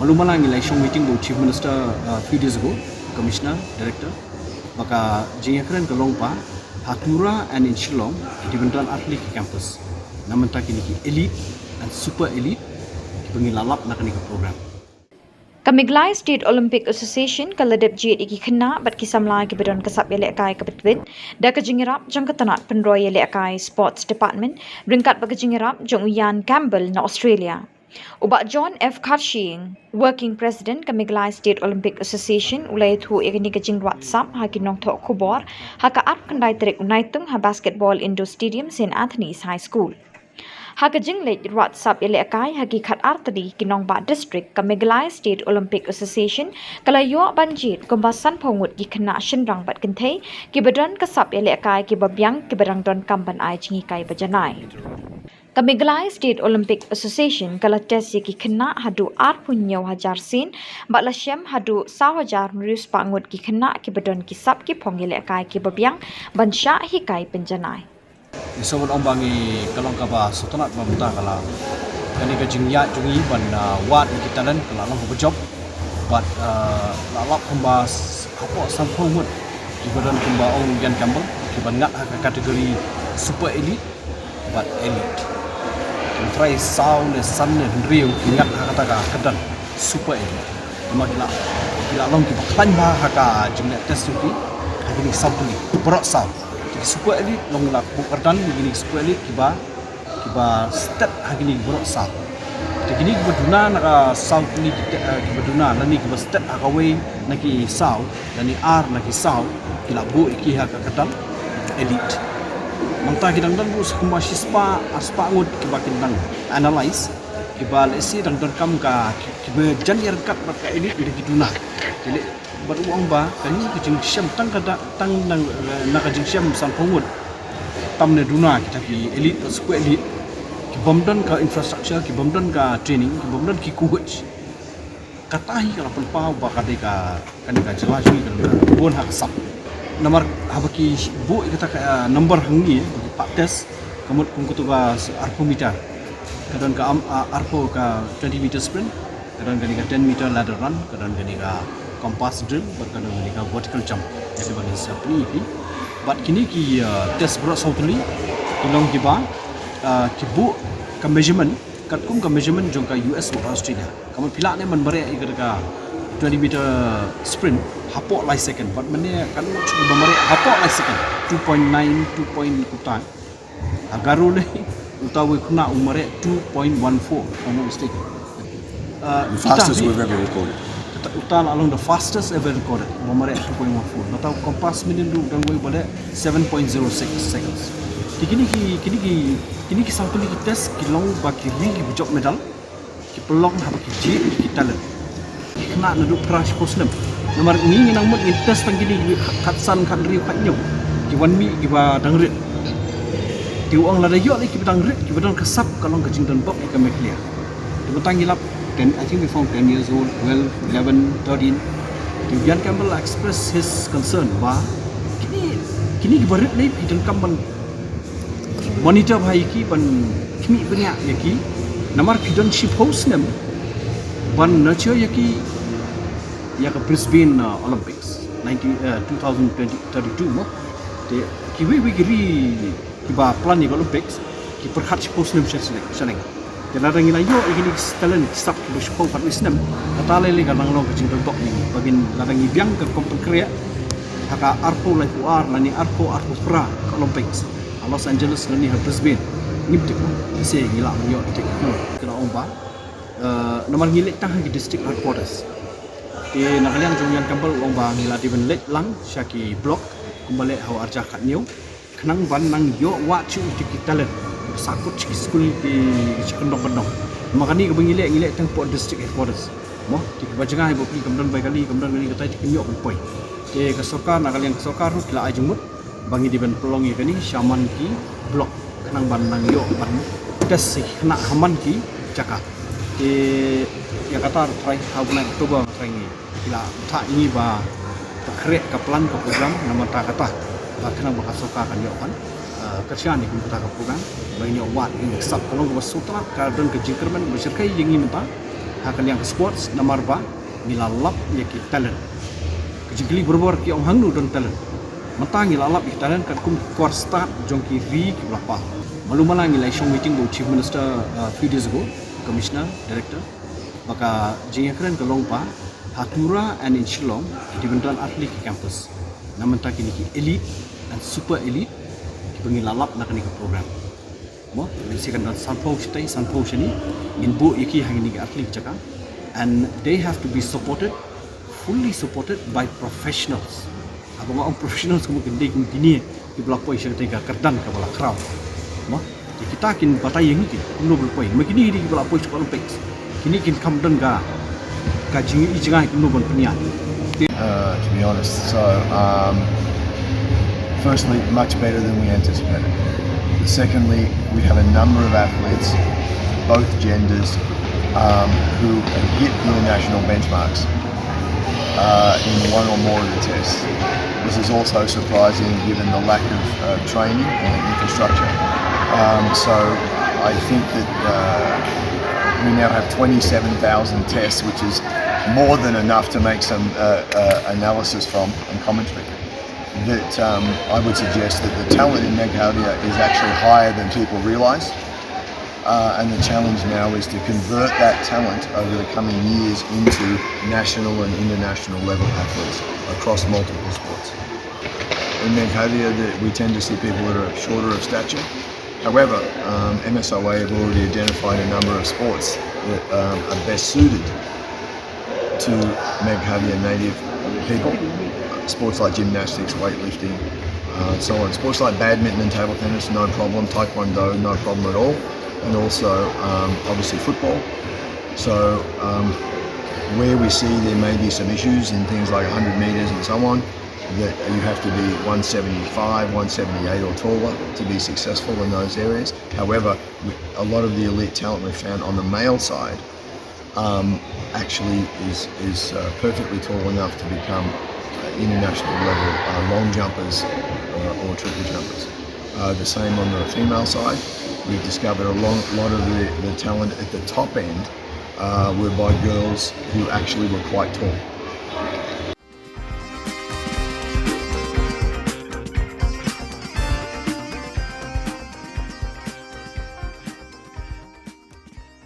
Malumalang election meeting with Chief Minister few days ago, Commissioner, Director, maka jing keren ke Longpa, Hatura and in Shillong, di bentuan atlet campus. Namun tak kini elite and super elite, pengilalap nak kini program. Meghalaya State Olympic Association kaladep jit iki khna bat ki Samla ki bedon kasap Ialehkai ka betwit da ka jingirap jang katanat penroy Ialehkai Sports Department ringkat ba ka jingirap jong Ian Campbell na Australia. Uba John F. Karshing, Working President ka Meghalaya State Olympic Association ulay thu igni ka jing WhatsApp ha kinong tho kubor ha ka ap kandai terik unaitung ha basketball indoor stadium St. Anthony's High School. Hakajing late WhatsApp Ialehkai hakikat artadi kinong ba district ka Meghalaya State Olympic Association kalayo banjit kumbasan pongut ki khna shinrang bat kinthe ki badan kasap Ialehkai ki babyang ki barang don kamban ai chingi kai bajanai. Ka Meghalaya State Olympic Association kala test ki khna hadu 8,000 sin ba la Shem hadu 1,000 mrius pangut ki khna ki badan ki sap ki phong Ialehkai ki babyang bansha hikai penjanai. Isawal ang bangi kalong kaba sutanat mamunta kalang kani ka jingya jungi ban wat kita dan kalang ho job but lalap kumba apa sampong mut ibadan kumba ong Ian Campbell kiban ngat kategori super elite but elite try sound sun and real ngat kata ka kedan super elite cuma kila long ki baklan ba ka jingya test tu hakini sabuni berat sound super elite long la bukardan begini super elite kiba step hagini borok sa tegini beduna naka sound ni beduna nani kiba step akawe naki sound nani r naki sound kila bu iki ha katal elite mangta kidang dan bu kuma sispa aspa ngut kiba kindang analyze kiba lesi dang don kam ka kiba jan yer kat mat ka elite di kiduna jadi beruang ba kani kejing Shem tang kada tang nang nak kejing Shem san pongud tam ne duna kita ki elite super elite ki bomdan ka infrastructure ki bomdan ka training ki bomdan ki coach katahi kala pelpau ba kade ka kan ka jelas ni kan bon hak sap nomor habaki bu kita ka number hangi pak test kamut kungkutu ka arpo meter kadang ka arpo ka 20 meter sprint kadang ka 10 meter ladder run kadang ka compass drill berkaitan dengan vertical jump jadi bagi siapa ni but kini ki test berat sautli tolong kiba kibu ka measurement kat kum ka measurement jong ka US atau Australia kamu pilak ni man bare ka 20 meter sprint hapok lai second but mane kan cuba bare hapok lai second 2.9 2 point kutan agaru ni utawi kuna umare 2.14 kamu mistake fastest we've ever recorded. Utal along the fastest ever recorded. Nomor 2.14. Natau kompas minimum dan goi boleh 7.06 seconds. Kini ki sampai ki test ki long baki ring ki bujok medal ki pelong ha baki ji ki talent. Kena nadu crash posnem. Nomor ni nang mut test tang kini katsan kan riu kat nyau. Ki wan mi ki ba dangrit. Ti uang lada yo ki dangrit ki badan kasap kalong kajing dan bok ki Meghalaya. Di betang gilap 10, I think we found 10 years old, 12, 11, 13. Ian Campbell expressed his concern. Wah, kini barit ni pidang kamban monitor bahai ki ban kini banyak yaki. Namar pidang ship host nem ban nurture yaki ya ke Brisbane Olympics 2032 mo. De kiwi kiri kiba plan ni Olympics ki perhat ship host nem seneng. Dan ada yang lain ini talent sab bersyukur kat Islam kata lele kadang long kecil bentuk ni bagin ladang ibiang ke kompon kriya haka arpo lai puar lani arpo pra ke Olympics Los Angeles lani Brisbane ngip tu se gila yo tik no kena omba nomor ngilek tang di district headquarters di nakalian Ian Campbell omba ngila di ben lek lang syaki block kumbale haw arja kat new kenang ban nang yo wa chu tik talent sakut cik school di kendong-kendong makani ke ngilek tang port district headquarters mo di bajangai bo pi kemudian baik kali kata cik nyok poi ke kesoka nakal yang kesoka ru kila ajumut bangi di ben pelongi kani shaman ki blok kenang ban nang yo ban tes si kena haman ki caka ke ya kata try how na Oktober try ni kila ta ini ba krek ka plan ka program nama ta kata kenang ba kesoka kan yo kan kerjaan ni kita program banyak wat ini sab kalau kita sutra kadang kejingkerman berserkai yang ini mentah hakan yang sports nomor ba milalap ya ki talent kejigli berbor ki om hangnu don talent matang milalap ki talent kan kum core start jong ki ri ki lapa malu malang ilai shong meeting go chief minister few days ago commissioner director maka jing keren ke longpa hatura and in Shillong di bentan atlet ki campus namanta kini ki elite and super elite ki pengilalap nak ni program mo sikan dan sanpau shini in bo iki hangini atlet jaka and they have to be fully supported by professionals abang orang professionals kamu kende kini di belakoi syang tega kerdan ka bala crowd mo kita kin batai yang iki kuno belakoi makini di belakoi sekolah Olympics kini kin kamdan ga kajing ijinga kuno bon penia to be honest. So, firstly, much better than we anticipated. Secondly, we have a number of athletes, both genders, who have hit international benchmarks in one or more of the tests. This is also surprising given the lack of training and infrastructure. So, I think that we now have 27,000 tests, which is more than enough to make some analysis from and commentary. That I would suggest that the talent in Meghalaya is actually higher than people realise, and the challenge now is to convert that talent over the coming years into national and international level athletes across multiple sports. In Meghalaya, we tend to see people that are shorter of stature. However, Msoa have already identified a number of sports that are best suited to Meghalaya native people. Sports like gymnastics, weightlifting, and so on. Sports like badminton and table tennis, no problem. Taekwondo, no problem at all. And also, obviously, football. So, where we see there may be some issues in things like 100 metres and so on, that you have to be 175, 178 or taller to be successful in those areas. However, a lot of the elite talent we've found on the male side actually is perfectly tall enough to become international level long jumpers or triple jumpers. The same on the female side. We've discovered a lot of the talent at the top end were by girls who actually were quite tall.